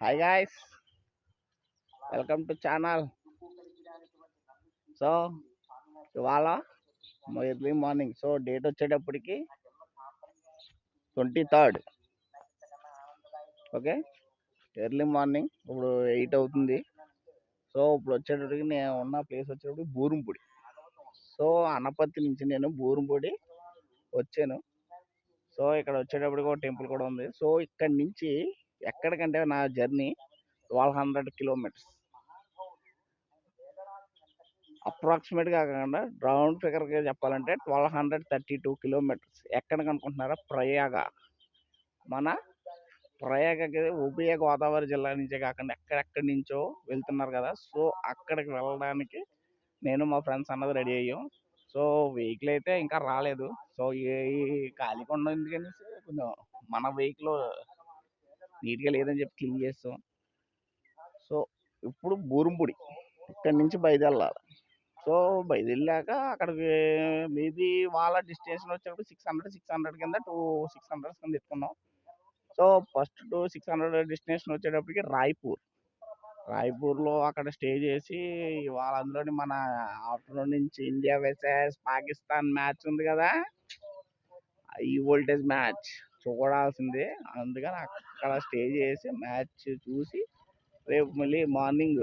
Hi guys, welcome to channel. So ఇవాళ early morning, so date వచ్చేటప్పటికి 23rd. Okay, early morning ఇప్పుడు 8 అవుతుంది. So ఇప్పుడు వచ్చేటప్పటికి నేను ఉన్న ప్లేస్ వచ్చేటప్పటికి బూరంపొడి. సో అనపర్తి నుంచి నేను బూరంపొడి వచ్చాను. సో ఇక్కడ వచ్చేటప్పటికి ఒక టెంపుల్ కూడా ఉంది. సో ఇక్కడ నుంచి ఎక్కడికంటే నా జర్నీ 1200 కిలోమీటర్స్, అప్రాక్సిమేట్గా కాకుండా రౌండ్ ఫిగర్గా చెప్పాలంటే 1232 కిలోమీటర్స్. ఎక్కడికి అనుకుంటున్నారా? ప్రయాగ. మన ప్రయాగకి ఉభయ గోదావరి జిల్లా నుంచే కాకుండా ఎక్కడెక్కడి నుంచో వెళ్తున్నారు కదా. సో అక్కడికి వెళ్ళడానికి నేను మా ఫ్రెండ్స్ అన్నది రెడీ అయ్యాం. సో వెహికల్ అయితే ఇంకా రాలేదు. సో ఈ ఖాళీగా ఉండదు ఎందుకని కొంచెం మన వెహికల్ నీట్గా లేదని చెప్పి క్లీన్ చేస్తాం. సో ఇప్పుడు బూరంపొడి ఇక్కడి నుంచి బయలుదేరాలి. సో బయలుదేరాక అక్కడికి మేబీ వాళ్ళ డెస్టినేషన్ వచ్చేటప్పుడు 600 కింద 600 కింద ఎత్తుకున్నాం. సో ఫస్ట్ 600 డెస్టినేషన్ వచ్చేటప్పటికి రాయ్పూర్లో అక్కడ స్టే చేసి ఇవాళ అందులోని మన ఆఫ్టర్నూన్ నుంచి ఇండియా వర్సెస్ పాకిస్తాన్ మ్యాచ్ ఉంది కదా, ఈ వోల్టేజ్ మ్యాచ్ చూడాల్సిందే. అందుకని అక్కడ స్టే చేసి మ్యాచ్ చూసి రేపు మళ్ళీ మార్నింగ్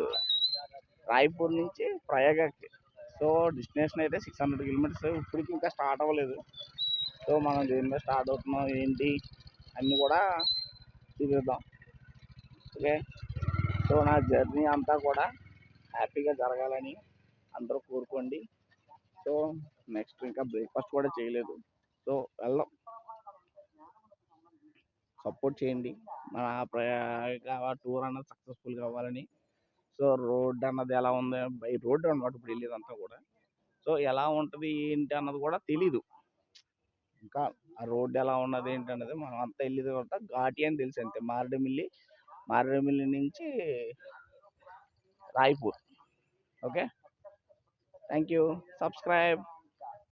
రాయ్పూర్ నుంచి ప్రయాగకి. సో డెస్టినేషన్ అయితే 600 కిలోమీటర్స్. ఇప్పటికి ఇంకా స్టార్ట్ అవ్వలేదు. సో మనం దేని మీద స్టార్ట్ అవుతున్నాం ఏంటి అన్నీ కూడా చూపిద్దాం. ఓకే, సో నా జర్నీ అంతా కూడా హ్యాపీగా జరగాలని అందరూ కోరుకోండి. సో నెక్స్ట్ ఇంకా బ్రేక్ఫాస్ట్ కూడా చేయలేదు. సో వెళ్దాం, సపోర్ట్ చేయండి. మన ప్రయాగ టూర్ అన్నది సక్సెస్ఫుల్గా అవ్వాలని. సో రోడ్ అన్నది ఎలా ఉంది, బై రోడ్ అనమాట ఇప్పుడు వెళ్ళేదంతా కూడా. సో ఎలా ఉంటుంది ఏంటి అన్నది కూడా తెలీదు ఇంకా. ఆ రోడ్డు ఎలా ఉన్నది ఏంటి అన్నది మనం అంతా వెళ్ళేది కూడా ఘాటి అని తెలిసి అంతే. మారేడుమిల్లి నుంచి Raipur. Okay, thank you. Subscribe.